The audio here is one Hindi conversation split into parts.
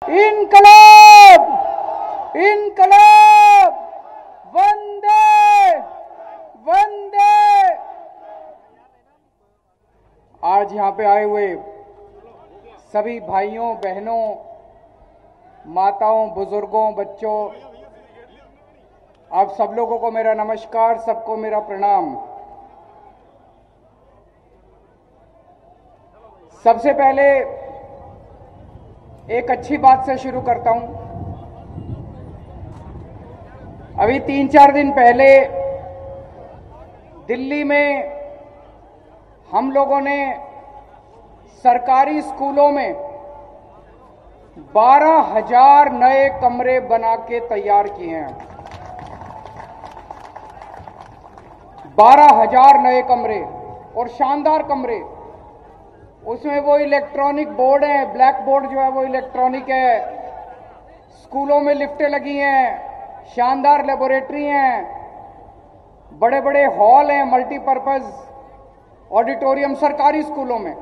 इनकलाब इनकलाब वंदे वंदे। आज यहां पे आए हुए सभी भाइयों बहनों, माताओं, बुजुर्गों, बच्चों, आप सब लोगों को मेरा नमस्कार, सबको मेरा प्रणाम। सबसे पहले एक अच्छी बात से शुरू करता हूं। अभी 3-4 दिन पहले दिल्ली में हम लोगों ने सरकारी स्कूलों में 12,000 नए कमरे बना के तैयार किए हैं। 12,000 नए कमरे और शानदार कमरे। उसमें वो इलेक्ट्रॉनिक बोर्ड है, ब्लैक बोर्ड जो है वो इलेक्ट्रॉनिक है। स्कूलों में लिफ्टें लगी हैं, शानदार लेबोरेटरी हैं, बड़े बड़े हॉल हैं, मल्टीपर्पज ऑडिटोरियम सरकारी स्कूलों में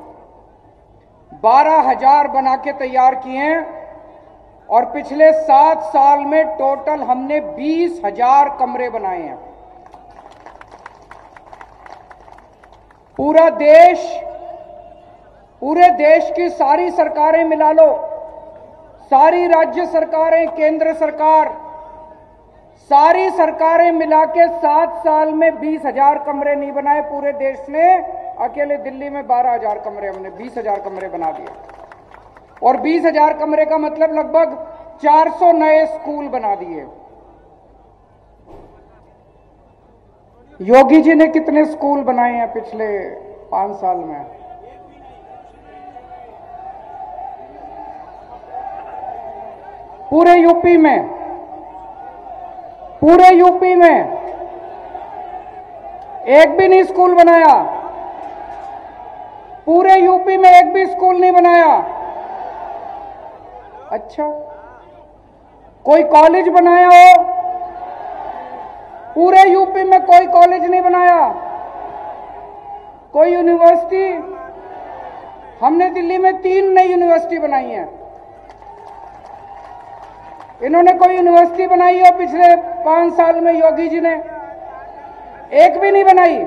12,000 बना के तैयार किए हैं। और पिछले 7 साल में टोटल हमने 20,000 कमरे बनाए हैं। पूरे देश की सारी सरकारें मिला लो, सारी राज्य सरकारें, केंद्र सरकार, सारी सरकारें मिला के 7 साल में 20,000 कमरे नहीं बनाए पूरे देश ने। अकेले दिल्ली में 12,000 कमरे, हमने 20,000 कमरे बना दिए। और 20,000 कमरे का मतलब लगभग 400 नए स्कूल बना दिए। योगी जी ने कितने स्कूल बनाए हैं पिछले 5 साल में? पूरे यूपी में एक भी नहीं स्कूल बनाया। पूरे यूपी में एक भी स्कूल नहीं बनाया। अच्छा, कोई कॉलेज बनाया हो? पूरे यूपी में कोई कॉलेज नहीं बनाया। कोई यूनिवर्सिटी? हमने दिल्ली में 3 नई यूनिवर्सिटी बनाई है। इन्होंने कोई यूनिवर्सिटी बनाई हो पिछले 5 साल में? योगी जी ने एक भी नहीं बनाई।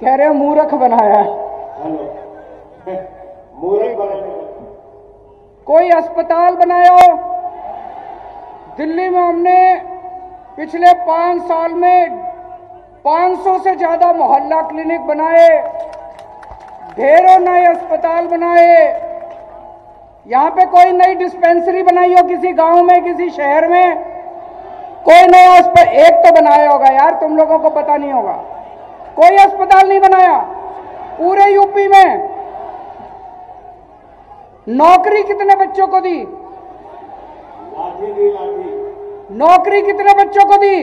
कह रहे मूर्ख बनाया। मूर्ख बनाया। कोई अस्पताल बनाया हो? दिल्ली में हमने पिछले 5 साल में 500 से ज्यादा मोहल्ला क्लिनिक बनाए, ढेरों नए अस्पताल बनाए। यहां पे कोई नई डिस्पेंसरी बनाई हो किसी गांव में, किसी शहर में? कोई नया अस्पताल एक तो बनाया होगा यार, तुम लोगों को पता नहीं होगा। कोई अस्पताल नहीं बनाया पूरे यूपी में। नौकरी कितने बच्चों को दी? नौकरी कितने बच्चों को दी?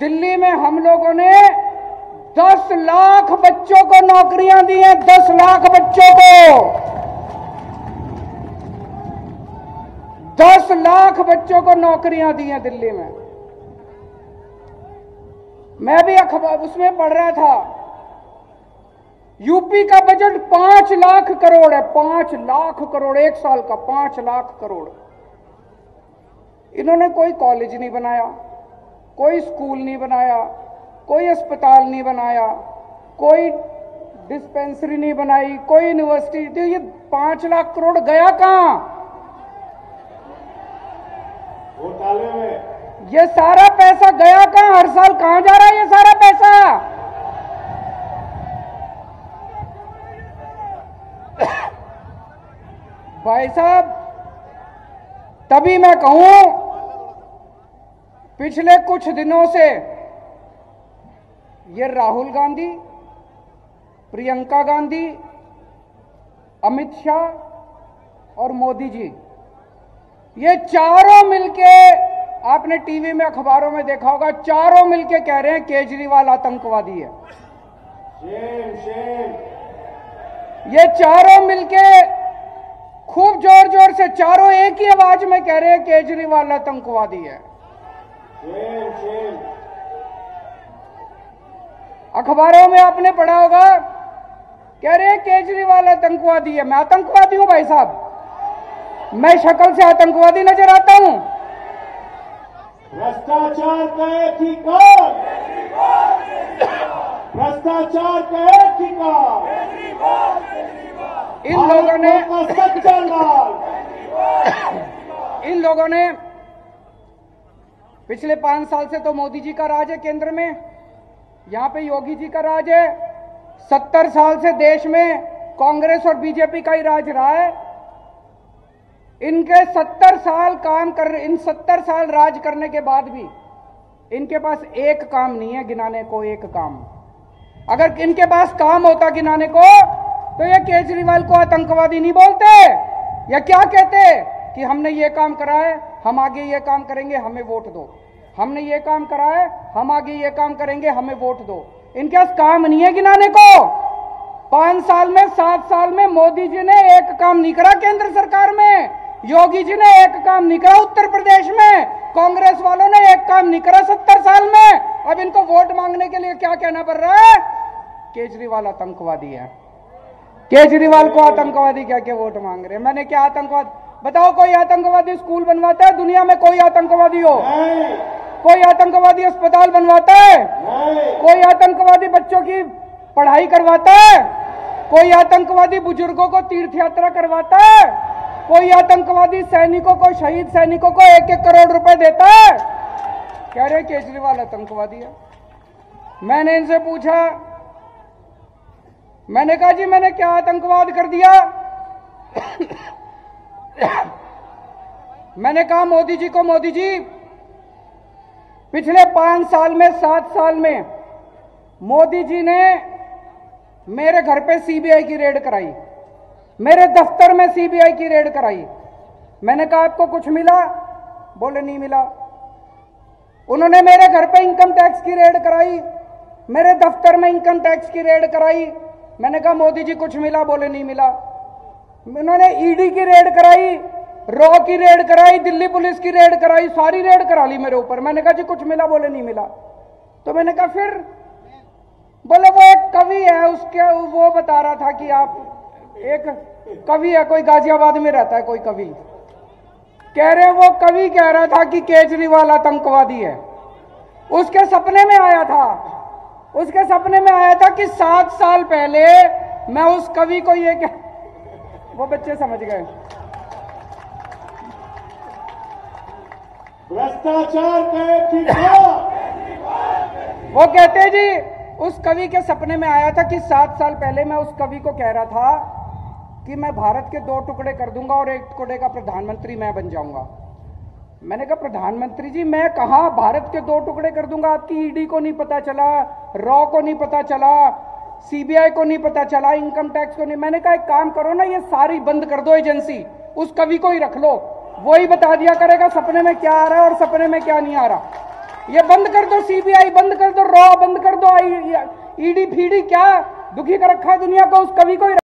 दिल्ली में हम लोगों ने 10 लाख बच्चों को नौकरियां दी हैं। 10 लाख बच्चों को, 10 लाख बच्चों को नौकरियां दी हैं दिल्ली में। मैं भी अखबार उसमें पढ़ रहा था, यूपी का बजट 5 लाख करोड़ है। 5 लाख करोड़ एक साल का, 5 लाख करोड़। इन्होंने कोई कॉलेज नहीं बनाया, कोई स्कूल नहीं बनाया, कोई अस्पताल नहीं बनाया, कोई डिस्पेंसरी नहीं बनाई, कोई यूनिवर्सिटी। तो ये 5 लाख करोड़ गया कहां? घोटाले में। ये सारा पैसा गया कहां? हर साल कहां जा रहा है ये सारा पैसा? भाई साहब, तभी मैं कहूं, पिछले कुछ दिनों से ये राहुल गांधी, प्रियंका गांधी, अमित शाह और मोदी जी, ये चारों मिलके, आपने टीवी में अखबारों में देखा होगा, चारों मिलके कह रहे हैं केजरीवाल आतंकवादी है। ये चारों मिलके खूब जोर जोर से, चारों एक ही आवाज में कह रहे हैं केजरीवाल आतंकवादी है। अखबारों में आपने पढ़ा होगा कह रहे केजरीवाल आतंकवादी है। मैं आतंकवादी हूं भाई साहब? मैं शक्ल से आतंकवादी नजर आता हूं? भ्रष्टाचार का एक ही काम, भ्रष्टाचार का एक ही काम, इन लोगों ने पिछले 5 साल से तो मोदी जी का राज है केंद्र में, यहां पे योगी जी का राज है। 70 साल से देश में कांग्रेस और बीजेपी का ही राज रहा है। इनके 70 साल राज करने के बाद भी इनके पास एक काम नहीं है गिनाने को, एक काम। अगर इनके पास काम होता गिनाने को तो ये केजरीवाल को आतंकवादी नहीं बोलते, या क्या कहते कि हमने ये काम करा है, हम आगे ये काम करेंगे, हमें वोट दो। हमने ये काम करा है, हम आगे ये काम करेंगे, हमें वोट दो। इनके पास काम नहीं है गिनाने को। 5 साल में 7 साल में मोदी जी ने एक काम नहीं करा केंद्र सरकार में, योगी जी ने एक काम नहीं करा उत्तर प्रदेश में, कांग्रेस वालों ने एक काम नहीं करा 70 साल में। अब इनको वोट मांगने के लिए क्या कहना पड़ रहा है? केजरीवाल आतंकवादी है। केजरीवाल को आतंकवादी कह के वोट मांग रहे हैं। मैंने क्या आतंकवाद बताओ? कोई आतंकवादी स्कूल बनवाता है दुनिया में? कोई आतंकवादी हो? कोई आतंकवादी अस्पताल बनवाता है? कोई आतंकवादी बच्चों की पढ़ाई करवाता है? कोई आतंकवादी बुजुर्गों को तीर्थ यात्रा करवाता है? कोई आतंकवादी सैनिकों को, शहीद सैनिकों को 1-1 करोड़ रुपए देता है? कह रहे केजरीवाल आतंकवादी है। मैंने इनसे पूछा, मैंने कहा जी मैंने क्या आतंकवाद कर दिया? मैंने कहा मोदी जी को, मोदी जी पिछले 5 साल में 7 साल में मोदी जी ने मेरे घर पे सीबीआई की रेड कराई, मेरे दफ्तर में सीबीआई की रेड कराई। मैंने कहा आपको कुछ मिला? बोले नहीं मिला। उन्होंने मेरे घर पे इनकम टैक्स की रेड कराई, मेरे दफ्तर में इनकम टैक्स की रेड कराई। मैंने कहा मोदी जी कुछ मिला? बोले नहीं मिला। उन्होंने ईडी की रेड कराई, रॉ की रेड कराई, दिल्ली पुलिस की रेड कराई, सारी रेड करा ली मेरे ऊपर। मैंने कहा जी कुछ मिला? बोले नहीं मिला। तो मैंने कहा फिर? बोले वो एक कवि है, उसके वो बता रहा था कि आप एक कवि है, कोई गाजियाबाद में रहता है कोई कवि, कह रहे वो कवि कह रहा था कि केजरीवाल आतंकवादी है। उसके सपने में आया था, उसके सपने में आया था कि 7 साल पहले मैं उस कवि को ये वो बच्चे समझ गए। भ्रष्टाचार का एक ही काम। वो कहते जी उस कवि के सपने में आया था कि 7 साल पहले मैं उस कवि को कह रहा था कि मैं भारत के 2 टुकड़े कर दूंगा और 1 टुकड़े का प्रधानमंत्री मैं बन जाऊंगा। मैंने कहा प्रधानमंत्री जी मैं कहा भारत के 2 टुकड़े कर दूंगा? आपकी ईडी को नहीं पता चला, रॉ को नहीं पता चला, सीबीआई को नहीं पता चला, इनकम टैक्स को नहीं। मैंने कहा एक काम करो ना, ये सारी बंद कर दो एजेंसी, उस कवि को ही रख लो, वो ही बता दिया करेगा सपने में क्या आ रहा है और सपने में क्या नहीं आ रहा। ये बंद कर दो, सीबीआई बंद कर दो, रॉ बंद कर दो, ईडी फीडी क्या दुखी कर रखा है दुनिया को, उस कवि को ही